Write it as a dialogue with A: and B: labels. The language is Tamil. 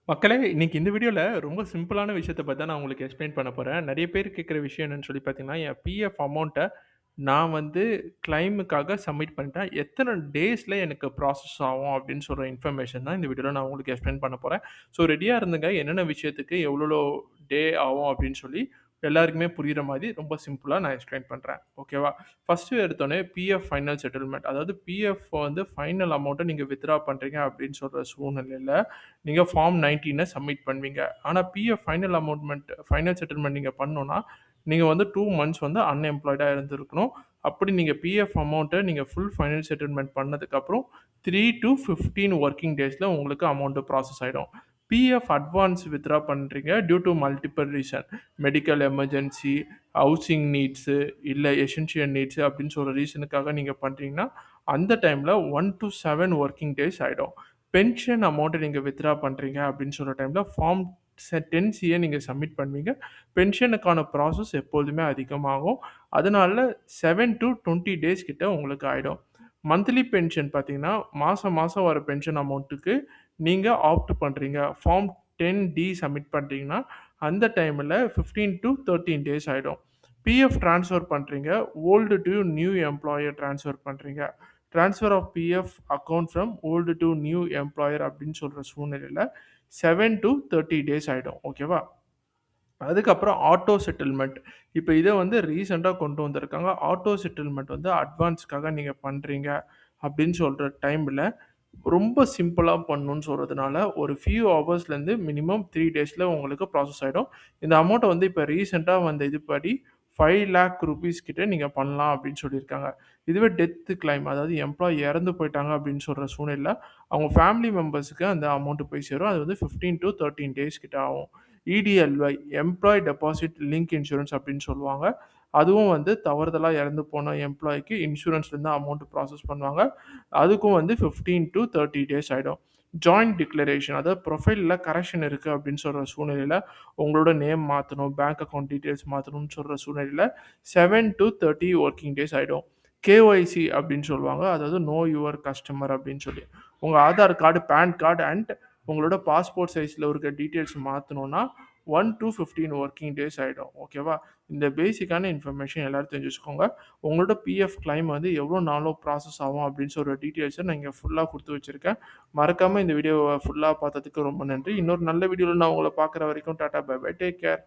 A: மக்களே, இன்னைக்கு இந்த வீடியோல ரொம்ப சிம்பிளான விஷயத்த பத்தி தான் நான் உங்களுக்கு எக்ஸ்ப்ளைன் பண்ண போறேன். நெறைய பேர் கேட்கிற விஷயம் என்னன்னு சொல்லி பார்த்தீங்கன்னா, என் பிஎஃப் அமௌண்ட்ட நான் வந்து கிளைமுக்காக சப்மிட் பண்ணிட்டேன். எத்தன டேஸ்ல எனக்கு ப்ராசஸ் ஆகும் அப்படின்னு சொல்ற இன்ஃபர்மேஷன் தான் இந்த வீடியோல நான் உங்களுக்கு எக்ஸ்ப்ளைன் பண்ண போறேன். ஸோ ரெடியா இருந்துங்க. என்னென்ன விஷயத்துக்கு எவ்வளோ டே ஆகும் அப்படின்னு சொல்லி எல்லாருக்குமே புரியிற மாரி ரொம்ப சிம்பிளா நான் எக்ஸ்ப்ளைன் பண்றேன். ஓகேவா? ஃபர்ஸ்ட்டு எடுத்தோனே பிஎஃப் ஃபைனல் செட்டில்மென்ட். அதாவது பிஎஃப் வந்து ஃபைனல் அமௌண்ட்ட நீங்க வித்ட்ரா பண்றீங்க அப்படின்னு சொல்ற சூழ்நிலையில நீங்க ஃபார்ம் 19 சப்மிட் பண்ணுவீங்க. ஆனா பிஎஃப் ஃபைனல் செட்டில்மென்ட் நீங்க பண்ணணும்னா, நீங்க வந்து 2 மந்த்ஸ் வந்து அன்எம்ப்ளாய்டா இருந்திருக்கணும். அப்படி நீங்க பிஎஃப் அமௌண்ட்ட நீங்க ஃபுல் ஃபைனல் செட்டில்மென்ட் பண்ணதுக்கப்புறம் 3-15 வொர்க்கிங் டேஸ்ல உங்களுக்கு அமௌண்ட் ப்ராசஸ் ஆயிடும். பிஎஃப் அட்வான்ஸ் வித்ட்ரா பண்றீங்க due to multiple reason. Medical emergency, housing needs, இல்ல எசென்ஷியல் நீட்ஸு அப்படின்னு சொல்ற ரீசனுக்காக நீங்க பண்றீங்கன்னா, அந்த டைம்ல 1-7 வொர்க்கிங் டேஸ் ஆயிடும். பென்ஷன் அமௌண்ட்ட நீங்க வித்ட்ரா பண்றீங்க அப்படின்னு சொல்ற டைம்ல ஃபார்ம் 10சிய நீங்க சப்மிட் பண்ணுவீங்க. பென்ஷனுக்கான ப்ராசஸ் எப்பொழுதுமே அதிகமாகும். அதனால 7-20 டேஸ் கிட்ட உங்களுக்கு ஆயிடும். மந்த்லி பென்ஷன் பார்த்தீங்கன்னா, மாசம் மாசம் வர பென்ஷன் அமௌண்ட்டுக்கு நீங்க ஆப்ட் பண்றீங்க. ஃபார்ம் 10டி சப்மிட் பண்றீங்கன்னா, அந்த டைம்ல 15-13 டேஸ் ஆயிடும். பிஎஃப் ட்ரான்ஸ்ஃபர் பண்றீங்க. Old to new employer transfer பண்றீங்க. Transfer of PF account from old to new employer அப்படின்னு சொல்ற சூழ்நிலையில 7-30 டேஸ் ஆயிடும். ஓகேவா? அதுக்கப்புறம் ஆட்டோ செட்டில்மெண்ட். இப்ப இத வந்து ரீசென்ட்டா கொண்டு வந்திருக்காங்க. ஆட்டோ செட்டில்மெண்ட் வந்து அட்வான்ஸ்க்காக நீங்க பண்றீங்க அப்படின்னு சொல்ற டைம்ல, ரொம்ப சிம்பிளா பண்ணணும்னு சொல்றதுனால, ஒரு ஃபியூ ஹவர்ஸ்லேருந்து மினிமம் 3 டேஸ்ல உங்களுக்கு ப்ராசஸ் ஆயிடும். இந்த அமௌண்ட்ட வந்து இப்ப ரீசென்ட்டா வந்த இதுபடி ₹5,00,000 கிட்ட நீங்க பண்ணலாம் அப்படின்னு சொல்லியிருக்காங்க. இதுவே டெத் கிளைம் அதாவது எம்ப்ளாயி இறந்து போயிட்டாங்க அப்படின்னு சொல்ற சூழ்நிலையில, அவங்க ஃபேமிலி மெம்பர்ஸ்க்கு அந்த அமௌண்ட் போய் சேரும். அது வந்து 15-13 டேஸ் கிட்ட ஆகும். இடிஎல்ஒய் எம்ப்ளாயி டெபாசிட் லிங்க் இன்சூரன்ஸ் அப்படின்னு சொல்லுவாங்க. அதுவும் வந்து தவறுதலா இறந்து போன எம்ப்ளாயிக்கு இன்சூரன்ஸ்லேருந்து அமௌண்ட் ப்ராசஸ் பண்ணுவாங்க. அதுக்கும் வந்து 15-30 டேஸ் ஆயிடும். ஜாயிண்ட் டிக்ளரேஷன் அதாவது ப்ரொஃபைல்ல கரெக்ஷன் இருக்கு அப்படின்னு சொல்ற சூழ்நிலையில, உங்களோட நேம் மாத்தணும், பேங்க் அக்கவுண்ட் டீட்டெயில்ஸ் மாத்தணும்னு சொல்ற சூழ்நிலையில 7-30 வொர்க்கிங் டேஸ் ஆயிடும். கேஒய்சி அப்படின்னு சொல்லுவாங்க. அதாவது நோ யுவர் கஸ்டமர் அப்படின்னு சொல்லி. உங்க Aadhaar card, PAN card and உங்களோட பாஸ்போர்ட் சைஸ்ல இருக்க டீட்டெயில்ஸ் மாத்தணும்னா 1-15 வொர்க்கிங் டேஸ் ஆயிடும். ஓகேவா? இந்த பேசிக்கான இன்ஃபர்மேஷன் எல்லாரும் தெரிஞ்சு வச்சுக்கோங்க. உங்களோட பிஎஃப் கிளைம் வந்து எவ்வளோ நாள்ல ப்ராசஸ் ஆகும் அப்படின்னு சொல்ற டீட்டெயில்ஸ நான் இங்க ஃபுல்லா குடுத்து வச்சிருக்கேன். மறக்காம இந்த வீடியோவ ஃபுல்லா பார்த்ததுக்கு ரொம்ப நன்றி. இன்னொரு நல்ல வீடியோல நான் உங்கள பார்க்குற வரைக்கும் tata bye bye. Take care.